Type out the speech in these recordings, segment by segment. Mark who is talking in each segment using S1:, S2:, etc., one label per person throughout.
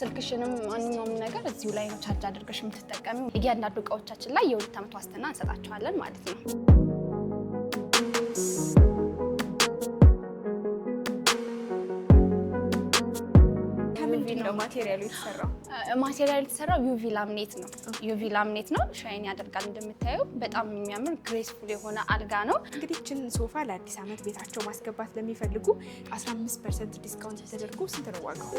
S1: ስልክሽንም ማንኛውም ነገር እዚሁ ላይ ነው ቻርጅ አድርገሽ የምትጠቀሚው። እያንዳንዱ እቃዎቻችን ላይ የ2 ዓመት ዋስትና እንሰጣቸዋለን ማለት ነው። ማቴሪያሉ የተሰራው ዩቪ ላምኔት ነው። ዩቪ ላምኔት ነው፣ ሻይን ያደርጋል። እንደምታየው በጣም የሚያምር ግሬስፉል የሆነ አልጋ ነው።
S2: እንግዲህ እችን ሶፋ ለአዲስ ዓመት ቤታቸው ማስገባት ለሚፈልጉ 15% ዲስካውንት ተደርጎ ስንት ነው ዋጋው?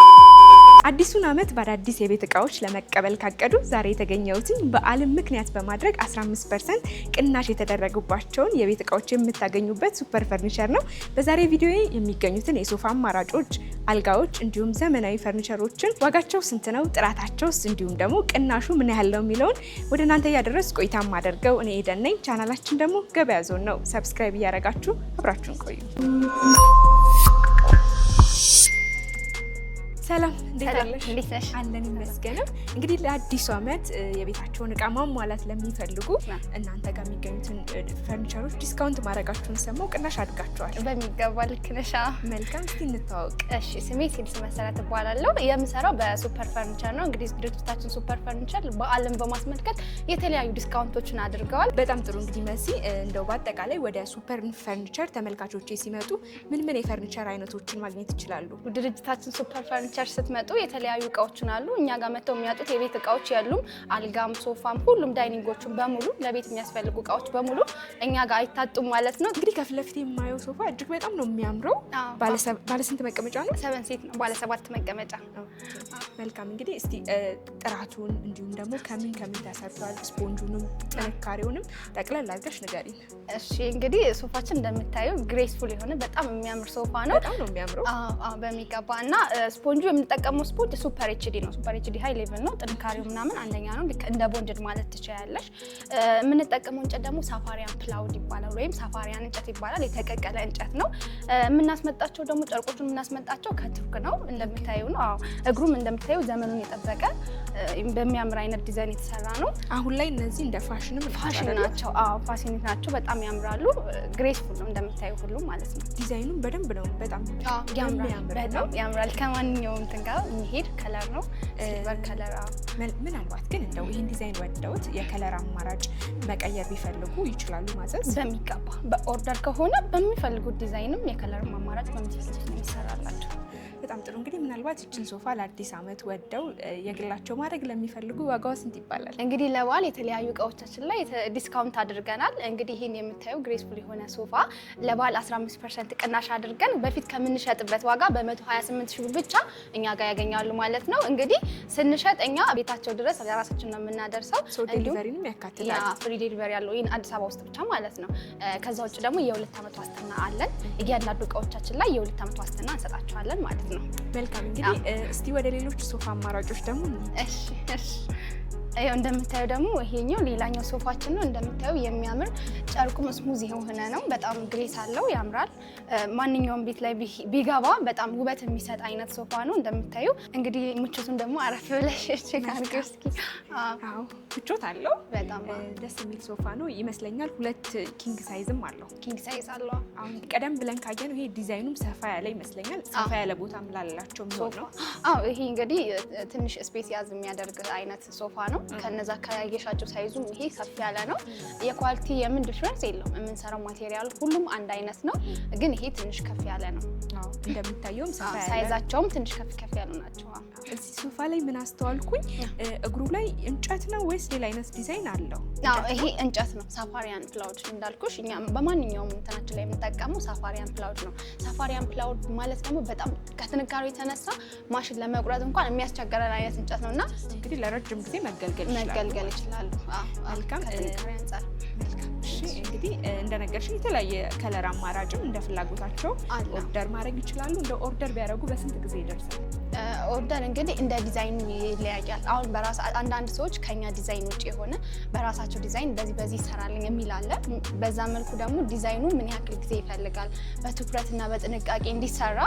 S2: አዲሱን ዓመት በአዳዲስ የቤት እቃዎች ለመቀበል ካቀዱ ዛሬ የተገኘሁትን በዓልን ምክንያት በማድረግ 15% ቅናሽ የተደረጉባቸውን የቤት እቃዎች የምታገኙበት ሱፐር ፈርኒቸር ነው። በዛሬ ቪዲዮ የሚገኙትን የሶፋ አማራጮች፣ አልጋዎች እንዲሁም ዘመናዊ ፈርኒቸሮችን ዋጋቸው ስንት ነው፣ ጥራታቸውስ እንዲሁም ደግሞ ቅናሹ ምን ያህል ነው የሚለውን ወደ እናንተ እያደረስኩ ቆይታ ማደርገው እኔ ኤደን ነኝ። ቻናላችን ደግሞ ገበያ ዞን ነው። ሰብስክራይብ እያደረጋችሁ አብራችሁን ቆዩ። ሰላም እንዴት ነሽ? አለን ይመስገንም። እንግዲህ ለአዲሱ ዓመት የቤታቸውን እቃ ማሟላት ለሚፈልጉ እናንተ ጋር የሚገኙትን ፈርኒቸሮች ዲስካውንት ማድረጋችሁን ሰማሁ። ቅናሽ አድርጋችኋል።
S1: በሚገባ ልክ ነሽ።
S2: መልካም፣ እስቲ እንተዋወቅ።
S1: እሺ፣ ስሜ ሴልስ መሰረት እባላለሁ። የምሰራው በሱፐር ፈርኒቸር ነው። እንግዲህ ድርጅታችን ሱፐር ፈርኒቸር በዓልን በማስመልከት የተለያዩ ዲስካውንቶችን አድርገዋል።
S2: በጣም ጥሩ። እንግዲህ መሲ፣ እንደው በአጠቃላይ ወደ ሱፐር ፈርኒቸር ተመልካቾቼ ሲመጡ ምን የፈርኒቸር አይነቶችን ማግኘት ይችላሉ?
S1: ድርጅታችን ሱፐር ፈርኒቸር ስትመጡ የተለያዩ እቃዎችን አሉ። እኛ ጋር መጥተው የሚያጡት የቤት እቃዎች ያሉም፣ አልጋም፣ ሶፋም፣ ሁሉም ዳይኒንጎቹን በሙሉ ለቤት የሚያስፈልጉ እቃዎች በሙሉ እኛ ጋር አይታጡም ማለት ነው።
S2: እንግዲህ ከፊት ለፊት የማየው ሶፋ እጅግ በጣም ነው የሚያምረው። ባለ ስንት መቀመጫ ነው?
S1: 7 ሴት ነው። ባለ 7 መቀመጫ።
S2: መልካም። እንግዲህ እስቲ ጥራቱን እንዲሁም ደግሞ ከምን ተሰርቷል፣ ስፖንጁንም ጥንካሬውንም ጠቅለል አድርገሽ ንገሪኝ።
S1: እሺ፣ እንግዲህ ሶፋችን እንደምታየው ግሬስፉል የሆነ በጣም የሚያምር ሶፋ ነው።
S2: በጣም ነው የሚያምረው።
S1: በሚገባ እና ስፖንጁ የምንጠቀመው ስፖንጅ ሱፐር ኤችዲ ነው። ሱፐር ኤችዲ ሃይ ሌቭል ነው። ጥንካሬው ምናምን አንደኛ ነው። ልክ እንደ ቦንድድ ማለት ትችያለሽ። የምንጠቀመው እንጨት ደግሞ ሳፋሪያን ፕላውድ ይባላል ወይም ሳፋሪያን እንጨት ይባላል። የተቀቀለ እንጨት ነው። የምናስመጣቸው ደግሞ ጨርቆቹን የምናስመጣቸው ከቱርክ ነው። እንደምታዩ ነው። እግሩም እንደምታዩ ዘመኑን የጠበቀ በሚያምር አይነት ዲዛይን የተሰራ ነው።
S2: አሁን ላይ እነዚህ እንደ ፋሽን
S1: ናቸው። ፋሽን ናቸው። በጣም ያምራሉ። ግሬስፉል ነው እንደምታዩ ሁሉም ማለት ነው።
S2: ዲዛይኑም በደንብ ነው። በጣም
S1: ያምራል። ከማንኛውም እንትን ጋር የሚሄድ ከለር ነው። ሲልቨር ከለር።
S2: ምናልባት ግን እንደው ይህን ዲዛይን ወደውት የከለር አማራጭ መቀየር ቢፈልጉ ይችላሉ ማዘዝ?
S1: በሚገባ በኦርደር ከሆነ በሚፈልጉት ዲዛይንም የከለር አማራጭ በሚፈልጉት ነው የሚሰራላቸው።
S2: በጣም ጥሩ። እንግዲህ ምናልባት ይችን ሶፋ ለአዲስ ዓመት ወደው የግላቸው ማድረግ ለሚፈልጉ ዋጋው ስንት ይባላል?
S1: እንግዲህ ለበዓል የተለያዩ እቃዎቻችን ላይ ዲስካውንት አድርገናል። እንግዲህ ይህን የምታዩ ግሬስፉል የሆነ ሶፋ ለበዓል 15% ቅናሽ አድርገን በፊት ከምንሸጥበት ዋጋ በ128 ሺህ ብቻ እኛ ጋር ያገኛሉ ማለት ነው። እንግዲህ ስንሸጥ እኛ ቤታቸው ድረስ ለራሳችን ነው የምናደርሰው።
S2: ዴሊቨሪንም ያካትታል።
S1: ፍሪ ዴሊቨሪ ያለው ይህን አዲስ አበባ ውስጥ ብቻ ማለት ነው። ከዛ ውጭ ደግሞ የ2 ዓመት ዋስትና አለን። እያንዳንዱ እቃዎቻችን ላይ የ2 ዓመት ዋስትና እንሰጣቸዋለን ማለት ነው።
S2: መልካም። እንግዲህ እስቲ ወደ ሌሎች ሶፋ አማራጮች ደግሞ
S1: እሺ ይሄው እንደምታዩ ደግሞ ይሄኛው ሌላኛው ሶፋችን ነው። እንደምታዩ የሚያምር ጨርቁም ስሙዝ የሆነ ነው። በጣም ግሬስ አለው፣ ያምራል። ማንኛውም ቤት ላይ ቢገባ በጣም ውበት የሚሰጥ አይነት ሶፋ ነው። እንደምታዩ እንግዲህ ምቾቱን ደግሞ አረፍ ብለሽ ቼክ አድርገሽ እስኪ።
S2: አዎ ምቾት አለው።
S1: በጣም
S2: ደስ የሚል ሶፋ ነው ይመስለኛል። 2 ኪንግ ሳይዝም አለው።
S1: ኪንግ ሳይዝ አለው።
S2: አሁን ቀደም ብለን ካየነው ይሄ ዲዛይኑም ሰፋ ያለ ይመስለኛል። ሰፋ ያለ ቦታ ምላላቸው ሶፋ ነው።
S1: ይሄ እንግዲህ ትንሽ ስፔስ ያዝ የሚያደርግ አይነት ሶፋ ነው። ከነዛ ካያየሻቸው ሳይዙም ይሄ ከፍ ያለ ነው። የኳሊቲ የምን ዲፍረንስ የለውም። የምንሰራው ማቴሪያል ሁሉም አንድ አይነት ነው፣ ግን ይሄ ትንሽ ከፍ ያለ ነው።
S2: እንደምታየውም ሰፋ ያለ
S1: ሳይዛቸውም ትንሽ ከፍ ያሉ ናቸው።
S2: እዚህ ሶፋ ላይ ምን አስተዋልኩኝ? እግሩ ላይ እንጨት ነው ወይስ ሌላ አይነት ዲዛይን አለው?
S1: ይሄ እንጨት ነው። ሳፋሪያን ፕላውድ እንዳልኩሽ እኛ በማንኛውም እንትናችን ላይ የምንጠቀመው ሳፋሪያን ፕላውድ ነው። ሳፋሪያን ፕላውድ ማለት ደግሞ በጣም ከጥንካሬው የተነሳ ማሽን ለመቁረጥ እንኳን የሚያስቸግረን አይነት እንጨት ነውና
S2: እንግዲህ ለረጅም ጊዜ መገልገል
S1: ይችላሉ።
S2: መልካም።
S1: ከጥንካሬ አንፃር
S2: እንግዲህ እንደነገርሽኝ የተለያየ ከለር አማራጭም እንደ ፍላጎታቸው ኦርደር ማድረግ ይችላሉ። እንደ ኦርደር ቢያደርጉ በስንት ጊዜ ይደርሳል?
S1: ኦርደር እንግዲህ እንደ ዲዛይኑ ይለያያል። አሁን አንዳንድ ሰዎች ከኛ ዲዛይን ውጭ የሆነ በራሳቸው ዲዛይን በዚህ ይሰራልኝ የሚል አለ። በዛ መልኩ ደግሞ ዲዛይኑ ምን ያክል ጊዜ ይፈልጋል በትኩረትና በጥንቃቄ እንዲሰራ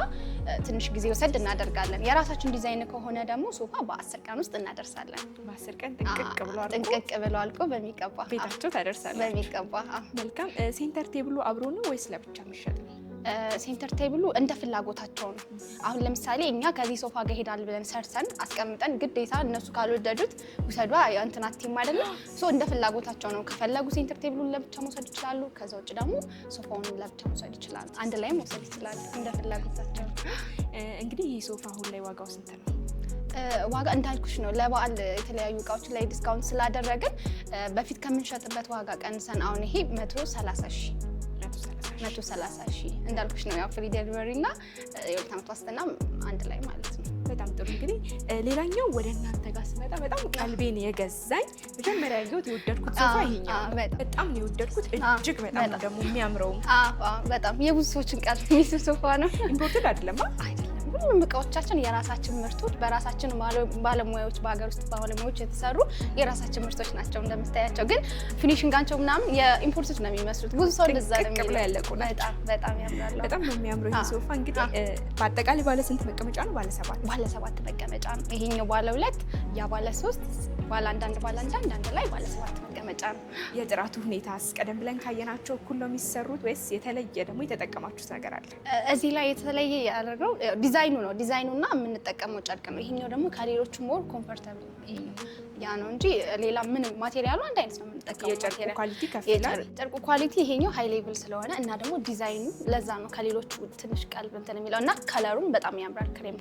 S1: ትንሽ ጊዜ ወሰድ እናደርጋለን። የራሳችን ዲዛይን ከሆነ ደግሞ ሶፋ በ10 ቀን ውስጥ እናደርሳለን።
S2: በ10 ቀን ጥንቅቅ
S1: ብሎ አልቆ በሚገባ
S2: ቤታቸው ታደርሳለች።
S1: በሚገባ።
S2: መልካም። ሴንተር ቴብሉ አብሮ ነው ወይስ ለብቻ የሚሸጥ ነው?
S1: ሴንተር ቴብሉ እንደ ፍላጎታቸው ነው። አሁን ለምሳሌ እኛ ከዚህ ሶፋ ጋር ሄዳል ብለን ሰርሰን አስቀምጠን ግዴታ እነሱ ካልወደዱት ውሰዷ እንትና ቲም አይደለም እንደ ፍላጎታቸው ነው። ከፈለጉ ሴንተር ቴብሉን ለብቻ መውሰድ ይችላሉ። ከዛ ውጭ ደግሞ ሶፋውን ለብቻ መውሰድ ይችላሉ። አንድ ላይ መውሰድ ይችላሉ እንደ ፍላጎታቸው።
S2: እንግዲህ ይህ ሶፋ አሁን ላይ ዋጋው ስንት ነው?
S1: ዋጋ እንዳልኩሽ ነው። ለበዓል የተለያዩ እቃዎች ላይ ዲስካውንት ስላደረግን በፊት ከምንሸጥበት ዋጋ ቀንሰን አሁን ይሄ 130 ሺህ እንዳልኩሽ ነው። ያው ፍሪ ዴሊቨሪ እና የሁለት ዓመት ዋስትና አንድ ላይ ማለት ነው።
S2: በጣም ጥሩ። እንግዲህ ሌላኛው ወደ እናንተ ጋር ስመጣ በጣም ቀልቤን የገዛኝ መጀመሪያ ያየሁት የወደድኩት ሶፋ ይሄኛው በጣም ነው የወደድኩት። እጅግ በጣም ደግሞ የሚያምረው
S1: በጣም የብዙ ሰዎችን ቀልብ የሚስብ ሶፋ ነው።
S2: ኢምፖርትድ አይደለም
S1: አይደለም። ሁሉም እቃዎቻችን የራሳችን ምርቶች በራሳችን ባለሙያዎች በሀገር ውስጥ ባለሙያዎች የተሰሩ የራሳችን ምርቶች ናቸው። እንደምታያቸው ግን ፊኒሽንጋቸው ምናምን የኢምፖርቶች ነው የሚመስሉት። ብዙ ሰው እንደዛ ነው የሚለው።
S2: ያለቁ
S1: በጣም ያምራሉ።
S2: በጣም ነው የሚያምረው ይሄ ሶፋ። እንግዲህ በአጠቃላይ ባለ ስንት መቀመጫ ነው? ባለ 7
S1: መቀመጫ ነው። ይሄኛው ባለ 2 ያ ባለ 3 ባለ አንድ አንድ ላይ ባለ 7 መቀመጫ ነው።
S2: የጥራቱ ሁኔታስ ቀደም ብለን ካየናቸው እኩል ነው የሚሰሩት ወይስ የተለየ ደግሞ የተጠቀማችሁት ነገር አለ?
S1: እዚህ ላይ የተለየ ያደረገው ዲዛይኑ ነው። ዲዛይኑና የምንጠቀመው ጨርቅ ነው። ይሄኛው ደግሞ ከሌሎቹ ሞር ኮምፎርታብል ያ ነው እንጂ ሌላ ምንም ማቴሪያሉ አንድ አይነት ነው የምንጠቀመው።
S2: የጨርቁ ኳሊቲ ከፍ ይላል።
S1: ጨርቁ ኳሊቲ ይሄኛው ሃይ ሌቭል ስለሆነ እና ደግሞ ዲዛይኑ ለዛ ነው ከሌሎቹ ትንሽ ቀልብ እንትን የሚለው እና ከለሩም በጣም ያምራል። ክሬም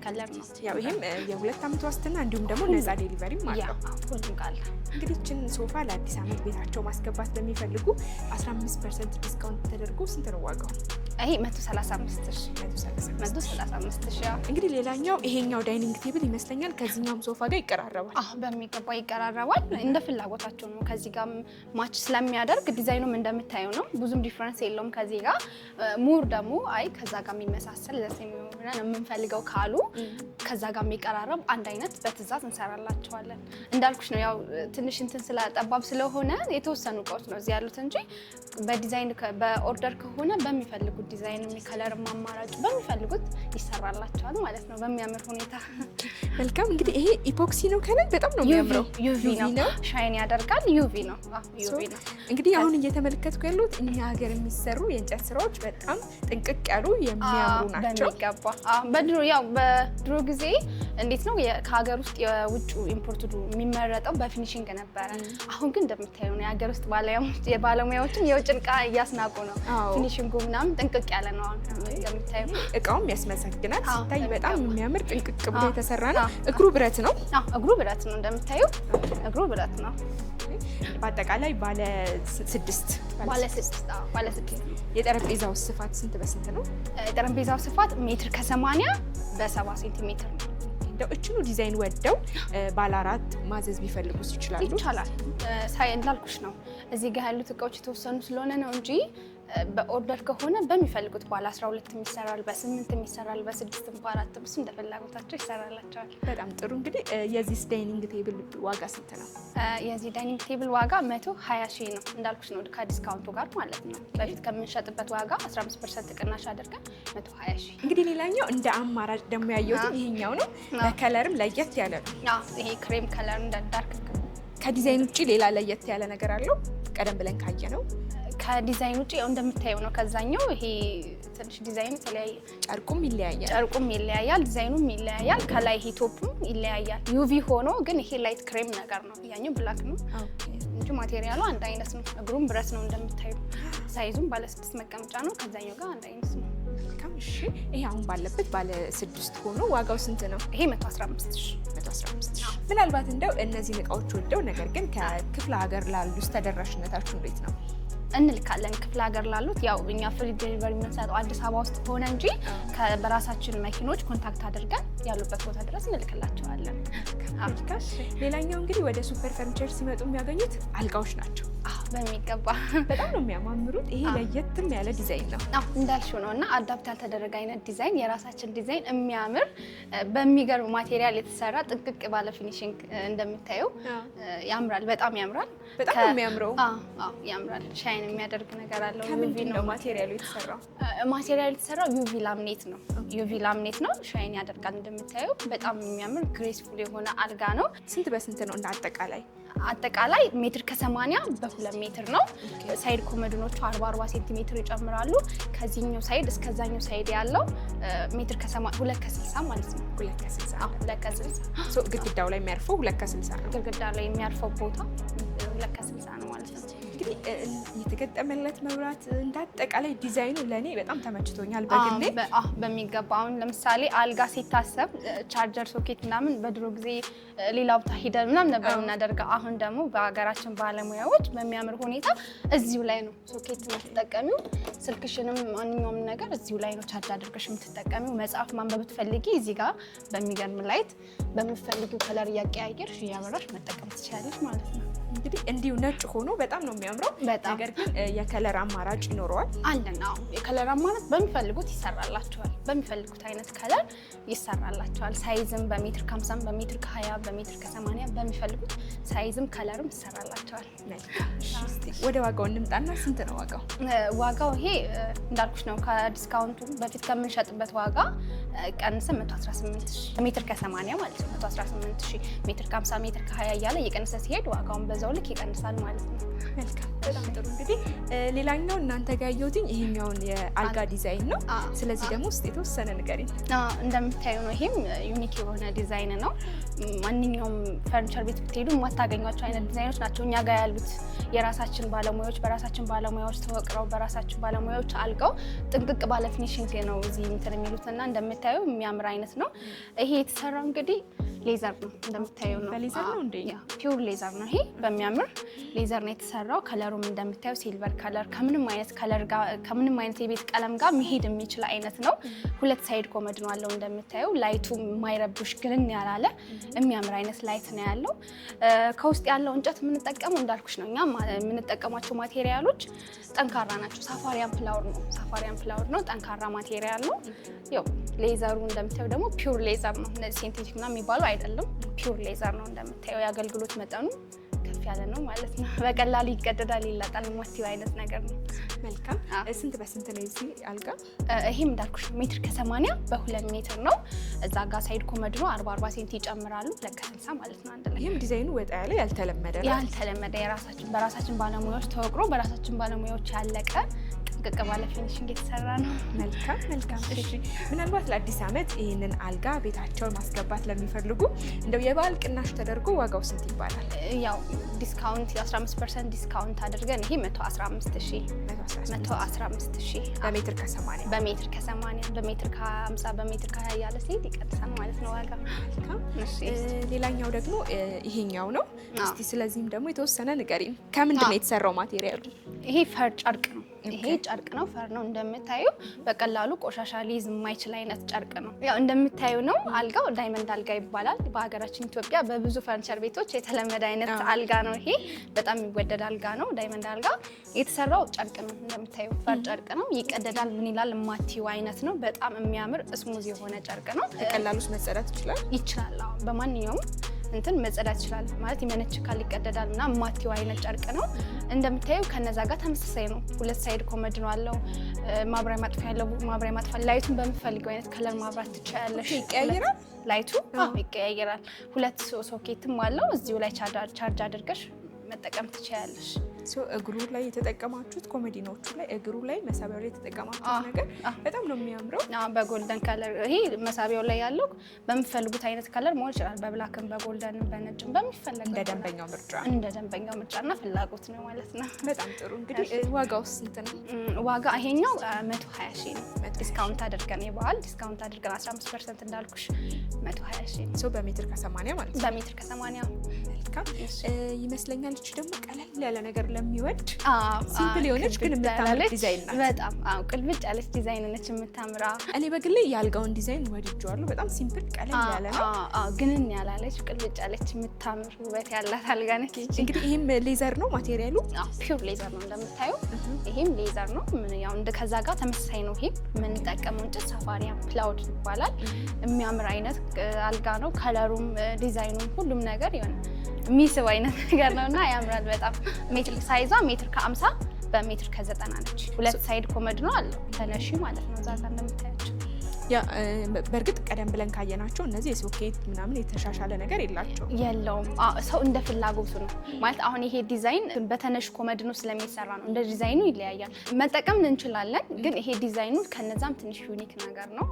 S1: ከለር ነው።
S2: ያው ይሄም የ2 ዓመት ዋስትና እንዲሁም ደግሞ ነፃ ዴሊቨሪም አለው።
S1: ሁሉም ቃል
S2: እንግዲህ እችን ሶፋ ለአዲስ ዓመት ቤታቸው ማስገባት ለሚፈልጉ 15% ዲስካውንት ተደርጎ ስንት ነው ዋጋው?
S1: ይሄ 135 ሺህ።
S2: እንግዲህ ሌላኛው ይሄኛው ዳይኒንግ ቴብል ይመስለኛል ከዚህኛውም ሶፋ ጋር ይቀራረባል።
S1: በሚገባ ይቀራረባል። እንደ ፍላጎታቸው ነው። ከዚህ ጋር ማች ስለሚያደርግ ዲዛይኑም እንደምታየው ነው። ብዙም ዲፍረንስ የለውም ከዚህ ጋር። ሙር ደግሞ አይ ከዛ ጋር የሚመሳሰል ዘሴሚሆን የምንፈልገው ካሉ ከዛ ጋር የሚቀራረብ አንድ አይነት በትዕዛዝ እንሰራላቸዋለን። እንዳልኩሽ ነው ያው ትንሽ እንትን ስለጠባብ ስለሆነ የተወሰኑ እቃዎች ነው እዚህ ያሉት እንጂ በዲዛይን በኦርደር ከሆነ በሚፈልጉት ዲዛይን ከለር አማራጭ በሚፈልጉት ይሰራላቸዋል ማለት ነው በሚያምር ሁኔታ።
S2: መልካም። እንግዲህ ይሄ ኢፖክሲ ነው ከላይ በጣም ነው የሚያምረው።
S1: ዩቪ ነው ሻይን ያደርጋል። ዩቪ ነው።
S2: እንግዲህ አሁን እየተመለከትኩ ያሉት እኛ ሀገር የሚሰሩ የእንጨት ስራዎች በጣም ጥንቅቅ ያሉ የሚያምሩ ናቸው።
S1: በሚገባ በድሮ ጊዜ እንዴት ነው ከሀገር ውስጥ የውጭ ኢምፖርት የሚመረጠው በፊኒሽንግ ነበረ። አሁን ግን እንደምታየው ነው የሀገር ውስጥ ባለሙያዎችን የውጭን እቃ እያስናቁ ነው። ፊኒሽንጉ ምናምን ጥንቅቅ ያለ ነው። እንደምታየው
S2: እቃውም ያስመሰግናል። ሲታይ በጣም የሚያምር ጥንቅቅ ብሎ የተሰራ ነው። እግሩ ብረት ነው።
S1: እግሩ ብረት ነው። እንደምታየው እግሩ ብረት ነው።
S2: በአጠቃላይ ባለ 6 የጠረጴዛው ስፋት ስንት በስንት ነው?
S1: የጠረጴዛው ስፋት 1.80 በ70 ሴንቲሜትር ነው።
S2: እንደው እችኑ ዲዛይን ወደው ባለ 4 ማዘዝ ቢፈልጉስ ይችላሉ?
S1: ይቻላል። እንዳልኩሽ ነው እዚህ ጋር ያሉት እቃዎች የተወሰኑ ስለሆነ ነው እንጂ በኦርደር ከሆነ በሚፈልጉት ባለ 12 ይሰራል፣ በ8 ይሰራል፣ በ6 በ4 ብስ እንደፈላጎታቸው ይሰራላቸዋል።
S2: በጣም ጥሩ። እንግዲህ የዚህ ዳይኒንግ ቴብል ዋጋ ስንት ነው?
S1: የዚህ ዳይኒንግ ቴብል ዋጋ 120 ሺህ ነው። እንዳልኩሽ ነው ከዲስካውንቱ ጋር ማለት ነው። በፊት ከምንሸጥበት ዋጋ 15% ቅናሽ አድርገን 120 ሺህ።
S2: እንግዲህ ሌላኛው እንደ አማራጭ ደግሞ ያየሁት ይሄኛው ነው። በከለርም ለየት ያለ ነው።
S1: ይሄ ክሬም ከለር እንደ ዳርክ
S2: ከዲዛይን ውጪ ሌላ ለየት ያለ ነገር አለው? ቀደም ብለን ካየ ነው
S1: ከዲዛይን ውጪ ያው እንደምታየው ነው። ከዛኛው ይሄ ትንሽ ዲዛይኑ የተለያየ
S2: ጨርቁም ይለያያል፣
S1: ዲዛይኑም ይለያያል። ከላይ ይሄ ቶፑም ይለያያል። ዩቪ ሆኖ ግን ይሄ ላይት ክሬም ነገር ነው። ያኛው ብላክ ነው እንጂ ማቴሪያሉ አንድ አይነት ነው። እግሩም ብረት ነው እንደምታየው። ሳይዙም ባለ 6 መቀመጫ ነው። ከዛኛው ጋር አንድ አይነት ነው።
S2: እሺ ይሄ አሁን ባለበት ባለ 6 ሆኖ ዋጋው ስንት ነው?
S1: ይሄ 115 ሺህ።
S2: ምናልባት እንደው እነዚህን እቃዎች ወደው ነገር ግን ከክፍለ ሀገር ላሉት ተደራሽነታችሁ እንዴት ነው?
S1: እንልካለን ክፍለ ሀገር ላሉት። ያው እኛ ፍሪ ዴሊቨሪ የምንሰጠው አዲስ አበባ ውስጥ ሆነ እንጂ በራሳችን መኪኖች ኮንታክት አድርገን ያሉበት ቦታ ድረስ እንልክላቸዋለን።
S2: ሌላኛው እንግዲህ ወደ ሱፐር ፈርኒቸር ሲመጡ የሚያገኙት አልጋዎች ናቸው።
S1: በሚገባ
S2: በጣም ነው የሚያማምሩት። ይሄ ለየትም ያለ ዲዛይን ነው
S1: እንዳልሽው ነው እና አዳፕት ያልተደረገ አይነት ዲዛይን፣ የራሳችን ዲዛይን የሚያምር በሚገርም ማቴሪያል የተሰራ ጥንቅቅ ባለ ፊኒሽንግ እንደምታየው ያምራል። በጣም ያምራል።
S2: በጣም ነው የሚያምረው።
S1: ያምራል። ሻይን የሚያደርግ ነገር አለው።
S2: ከምንድን ነው ማቴሪያሉ የተሰራው?
S1: ማቴሪያሉ የተሰራው ዩቪ ላምኔት ነው። ዩቪ ላምኔት ነው። ሻይን ያደርጋል። እንደምታየው በጣም የሚያምር ግሬስፉል የሆነ አልጋ ነው።
S2: ስንት በስንት ነው እንደ አጠቃላይ?
S1: አጠቃላይ ሜትር ከ80 በ2 ሜትር ነው። ሳይድ ኮመዲኖቹ 40 ሴንቲሜትር ይጨምራሉ። ከዚህኛው ሳይድ እስከዛኛው ሳይድ ያለው ሜትር ከ80 2 ከ60 ማለት ነው። 2 ከ60
S2: ግድግዳው ላይ የሚያርፈው 2 ከ60 ነው።
S1: ግድግዳ ላይ የሚያርፈው ቦታ 2 ከ60 ነው ማለት ነው።
S2: እንግዲህ የተገጠመለት መብራት እንዳጠቃላይ ዲዛይኑ ለኔ በጣም ተመችቶኛል በግሌ
S1: በሚገባ። አሁን ለምሳሌ አልጋ ሲታሰብ ቻርጀር ሶኬት ምናምን በድሮ ጊዜ ሌላ ቦታ ሄደን ምናምን ነበር የምናደርገው። አሁን ደግሞ በሀገራችን ባለሙያዎች በሚያምር ሁኔታ እዚሁ ላይ ነው ሶኬት የምትጠቀሚው። ስልክሽንም ማንኛውም ነገር እዚሁ ላይ ነው ቻርጅ አድርገሽ የምትጠቀሚው። መጽሐፍ ማንበብ ብትፈልጊ እዚህ ጋር በሚገርም ላይት በምትፈልጊው ከለር እያቀያየርሽ እያበራሽ መጠቀም ትችላለሽ ማለት ነው።
S2: እንግዲህ እንዲሁ ነጭ ሆኖ በጣም ነው የሚያምረው። ነገር ግን የከለር አማራጭ ይኖረዋል
S1: አለና የከለር አማራጭ በሚፈልጉት ይሰራላቸዋል። በሚፈልጉት አይነት ከለር ይሰራላቸዋል። ሳይዝም በሜትር ከ50 በሜትር ከ20 በሜትር ከ80 በሚፈልጉት ሳይዝም ከለርም ይሰራላቸዋል።
S2: ወደ ዋጋው እንምጣና ስንት ነው ዋጋው?
S1: ዋጋው ይሄ እንዳልኩሽ ነው። ከዲስካውንቱ በፊት ከምንሸጥበት ዋጋ ቀንሰን 118,000 ሜትር ከ80 ማለት ነው። 118,000 ሜትር ከ50 ሜትር ከ20 እያለ እየቀነሰ ሲሄድ ዋጋውን በዛው ልክ ይቀንሳል ማለት ነው።
S2: መልካም፣ በጣም ጥሩ። እንግዲህ ሌላኛው እናንተ ጋር ያየሁትኝ ይሄኛውን የአልጋ ዲዛይን ነው። ስለዚህ ደግሞ ውስጥ የተወሰነ ንገሪኝ።
S1: እንደምታዩ ነው። ይሄም ዩኒክ የሆነ ዲዛይን ነው። ማንኛውም ፈርኒቸር ቤት ብትሄዱ የማታገኟቸው አይነት ዲዛይኖች ናቸው እኛ ጋር ያሉት። የራሳችን ባለሙያዎች በራሳችን ባለሙያዎች ተወቅረው በራሳችን ባለሙያዎች አልጋው ጥንቅቅ ባለ ፊኒሽንግ ነው እዚህ እንትን የሚሉትና እንደምታዩ የሚያምር አይነት ነው። ይሄ የተሰራው እንግዲህ ሌዘር ነው። እንደምታዩ ነው።
S2: በሌዘር ነው እንዴ?
S1: ፒውር ሌዘር ነው። ይሄ በሚያምር ሌዘር ነው የተሰራው። ከለሩም እንደምታዩ ሲልቨር ከለር ከምንም አይነት ከለር ጋር ከምንም አይነት የቤት ቀለም ጋር መሄድ የሚችል አይነት ነው። 2 ሳይድ ኮመድ ነው አለው። እንደምታዩ ላይቱ የማይረብሽ ግልን ያላለ የሚያምር አይነት ላይት ነው ያለው። ከውስጥ ያለው እንጨት የምንጠቀመው እንዳልኩሽ ነው። እኛ የምንጠቀማቸው ማቴሪያሎች ጠንካራ ናቸው። ሳፋሪያን ፍላወር ነው። ሳፋሪያን ፍላወር ነው። ጠንካራ ማቴሪያል ነው። ያው ሌዘሩ እንደምታዩ ደግሞ ፒውር ሌዘር ነው። እነዚህ ሴንቴቲክ ምናምን የሚባሉ አይደለም። ፒውር ሌዘር ነው። እንደምታዩ የአገልግሎት መጠኑ ከፍ ያለ ነው ማለት ነው። በቀላሉ ይቀደዳል፣ ይላጣል። ማቲው አይነት ነገር ነው።
S2: መልካም። ስንት በስንት ነው እዚህ አልጋ?
S1: ይሄም እንዳልኩሽ ሜትር ከ80 በ2 ሜትር ነው። እዛ ጋር ሳይድ ኮመድ ነው 40 ሴንቲ ይጨምራሉ። 2 ከ60 ማለት ነው አንድ ላይ።
S2: ይሄም ዲዛይኑ ወጣ ያለ ያልተለመደ ነው።
S1: ያልተለመደ በራሳችን ባለሙያዎች ተወቅሮ በራሳችን ባለሙያዎች ያለቀ ጥንቅቅ ባለ ፊኒሽንግ የተሰራ ነው።
S2: መልካም መልካም። እሺ፣ ምናልባት ለአዲስ ዓመት ይህንን አልጋ ቤታቸውን ማስገባት ለሚፈልጉ እንደው የበዓል ቅናሽ ተደርጎ ዋጋው ስንት ይባላል?
S1: ያው ዲስካውንት 15% ዲስካውንት አድርገን ይሄ 115,000
S2: በሜትር ከ80
S1: በሜትር ከ80 በሜትር ከ50 በሜትር ከ20 ያለ ሲሄድ ይቀንሳል ማለት ነው ዋጋ።
S2: ሌላኛው ደግሞ ይሄኛው ነው። እስቲ ስለዚህም ደግሞ የተወሰነ ንገሪኝ። ከምንድን ነው የተሰራው ማቴሪያሉ?
S1: ይሄ ፈር ጨርቅ ነው። ይሄ ጨርቅ ነው፣ ፈር ነው። እንደምታዩ በቀላሉ ቆሻሻ ሊይዝ የማይችል አይነት ጨርቅ ነው። ያው እንደምታዩ ነው። አልጋው ዳይመንድ አልጋ ይባላል። በሀገራችን ኢትዮጵያ በብዙ ፈርኒቸር ቤቶች የተለመደ አይነት አልጋ ነው። ይሄ በጣም የሚወደድ አልጋ ነው። ዳይመንድ አልጋ የተሰራው ጨርቅ ነው። እንደምታዩ ፈር ጨርቅ ነው። ይቀደዳል፣ ምን ይላል ማቲው አይነት ነው። በጣም የሚያምር ስሙዝ የሆነ ጨርቅ ነው።
S2: በቀላሉስ መጸዳት
S1: ይችላል። በማንኛውም እንትን መጸዳት ይችላል ማለት ይመነችካል፣ ይቀደዳል እና ማቲው አይነት ጨርቅ ነው። እንደምታዩ ከነዛ ጋር ተመሳሳይ ነው። 2 ሳይድ ኮመድ ነው አለው። ማብሪያ ማጥፊያ ያለው ማብሪያ ማጥፊያ ላይቱን በምፈልገው አይነት ከለር ማብራት ትችላለሽ።
S2: ይቀያየራል
S1: ላይቱ? ይቀያየራል። 2 ሶኬትም አለው። እዚሁ ላይ ቻርጅ አድርገሽ መጠቀም ትችላለሽ።
S2: እግሩ ላይ የተጠቀማችሁት ኮሜዲኖቹ ላይ እግሩ ላይ መሳቢያው ላይ የተጠቀማችሁት ነገር በጣም ነው የሚያምረው።
S1: በጎልደን ከለር ይሄ መሳቢያው ላይ ያለው በሚፈልጉት አይነት ከለር መሆን ይችላል። በብላክም በጎልደንም በነጭም በሚፈልገው
S2: እንደ ደንበኛው ምርጫና
S1: ፍላጎት ነው ማለት ነው።
S2: በጣም ጥሩ። እንግዲህ ዋጋው ስንት ነው?
S1: ዋጋ ይሄኛው 120,000 ነው። ዲስካውንት አድርገን የበዓል ዲስካውንት አድርገን 15% እንዳልኩሽ 120,000
S2: ነው። በሜትር ከ80 ማለት ነው።
S1: በሜትር ከ80
S2: መልካም ይመስለኛል። እቺ ደግሞ ቀለል ያለ ነገር ለሚወድ ሲምፕል የሆነች ግን የምታምር ዲዛይን ናት።
S1: በጣም ቅልብጭ ያለች ዲዛይን ነች የምታምራ።
S2: እኔ በግሌ የአልጋውን ዲዛይን ወድጄዋለሁ። በጣም ሲምፕል ቀለል ያለ ነው።
S1: ግንን ያላለች ቅልብጭ ያለች የምታምር ውበት ያላት አልጋ ነች።
S2: እንግዲህ ይሄም ሌዘር ነው ማቴሪያሉ?
S1: ፒውር ሌዘር ነው እንደምታዩ። ይሄም ሌዘር ነው። ያው ከዛ ጋር ተመሳሳይ ነው። ይሄም የምንጠቀመው እንጨት ሳፋሪያን ፕላውድ ይባላል። የሚያምር አይነት አልጋ ነው። ከለሩም ዲዛይኑም ሁሉም ነገር የሆነ የሚስብ አይነት ነገር ነውና ያምራል በጣም። ሜትር ሳይዟ ሜትር ከ50 በሜትር ከ90 ነች። 2 ሳይድ ኮመድ ነው አለው ተነሺ ማለት ነው። እዛ ጋር እንደምታያቸው
S2: ያ በእርግጥ ቀደም ብለን ካየናቸው እነዚህ የሶኬት ምናምን የተሻሻለ ነገር
S1: የለውም። ሰው እንደ ፍላጎቱ ነው ማለት አሁን ይሄ ዲዛይን በተነሽ ኮመድኖ ስለሚሰራ ነው እንደ ዲዛይኑ ይለያያል። መጠቀም እንችላለን ግን ይሄ ዲዛይኑ ከነዛም ትንሽ ዩኒክ ነገር ነው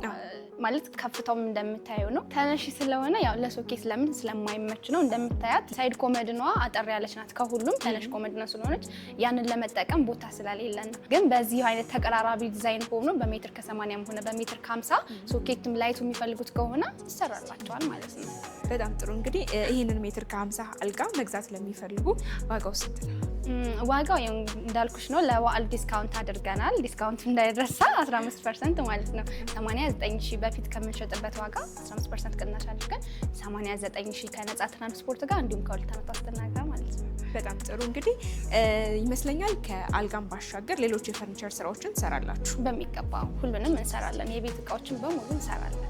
S1: ማለት ከፍታውም እንደምታየው ነው ተነሽ ስለሆነ ያው ለሶኬት ለምን ስለማይመች ነው። እንደምታያት ሳይድ ኮመድኗ አጠር ያለች ናት ከሁሉም ተነሽ ኮመድኖ ስለሆነች ያንን ለመጠቀም ቦታ ስለሌለን ነው። ግን በዚህ አይነት ተቀራራቢ ዲዛይን ሆኖ በሜትር ከ80 ሆነ በሜትር ከ50 ሶኬትም ላይቱ የሚፈልጉት ከሆነ ይሰራላቸዋል ማለት ነው።
S2: በጣም ጥሩ። እንግዲህ ይህንን ሜትር ከ50 አልጋ መግዛት ለሚፈልጉ ዋጋው ስንት ነው?
S1: ዋጋው እንዳልኩሽ ነው። ለበዓል ዲስካውንት አድርገናል። ዲስካውንት እንዳይረሳ 15% ማለት ነው። 89,000 በፊት ከምንሸጥበት ዋጋ 15% ቅናሽ አድርገን 89,000 ከነፃ ትራንስፖርት ጋር እንዲሁም ከሁለት ዓመት ዋስትና ጋር ማለት ነው።
S2: በጣም ጥሩ። እንግዲህ ይመስለኛል ከአልጋም ባሻገር ሌሎች የፈርኒቸር ስራዎችን ትሰራላችሁ?
S1: በሚገባ ሁሉንም እንሰራለን። የቤት እቃዎችን በሙሉ እንሰራለን።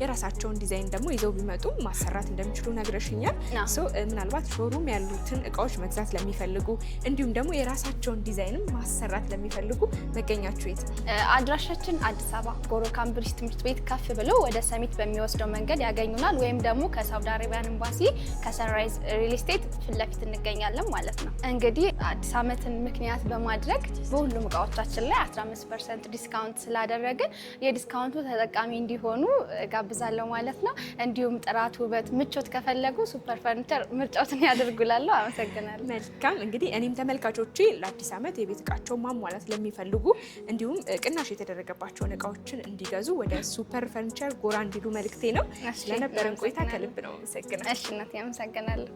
S2: የራሳቸውን ዲዛይን ደግሞ ይዘው ቢመጡ ማሰራት እንደሚችሉ ነግረሽኛል። ምናልባት ሾሩም ያሉትን እቃዎች መግዛት ለሚፈልጉ እንዲሁም ደግሞ የራሳቸውን ዲዛይንም ማሰራት ለሚፈልጉ መገኛችሁ የት?
S1: አድራሻችን አዲስ አበባ ጎሮ ካምብሪጅ ትምህርት ቤት ከፍ ብሎ ወደ ሰሚት በሚወስደው መንገድ ያገኙናል። ወይም ደግሞ ከሳውዲ አረቢያን ኤምባሲ ከሰንራይዝ ሪል ስቴት ፊት ለፊት እንገኛለን ማለት ነው። እንግዲህ አዲስ ዓመትን ምክንያት በማድረግ በሁሉም እቃዎቻችን ላይ 15% ዲስካውንት ስላደረግን የዲስካውንቱ ተጠቃሚ እንዲሆኑ ጋብዛለሁ ማለት ነው። እንዲሁም ጥራት፣ ውበት፣ ምቾት ከፈለጉ ሱፐር ፈርኒቸር ምርጫዎትን ያደርጉላለሁ። አመሰግናለሁ።
S2: መልካም። እንግዲህ እኔም ተመልካቾቼ ለአዲስ ዓመት የቤት እቃቸውን ማሟላት ለሚፈልጉ እንዲሁም ቅናሽ የተደረገባቸውን እቃዎችን እንዲገዙ ወደ ሱፐር ፈርኒቸር ጎራ እንዲሉ መልክቴ ነው። ስለነበረን ቆይታ ከልብ ነው አመሰግናለሁ።
S1: እሺ እናቴ አመሰግናለሁ።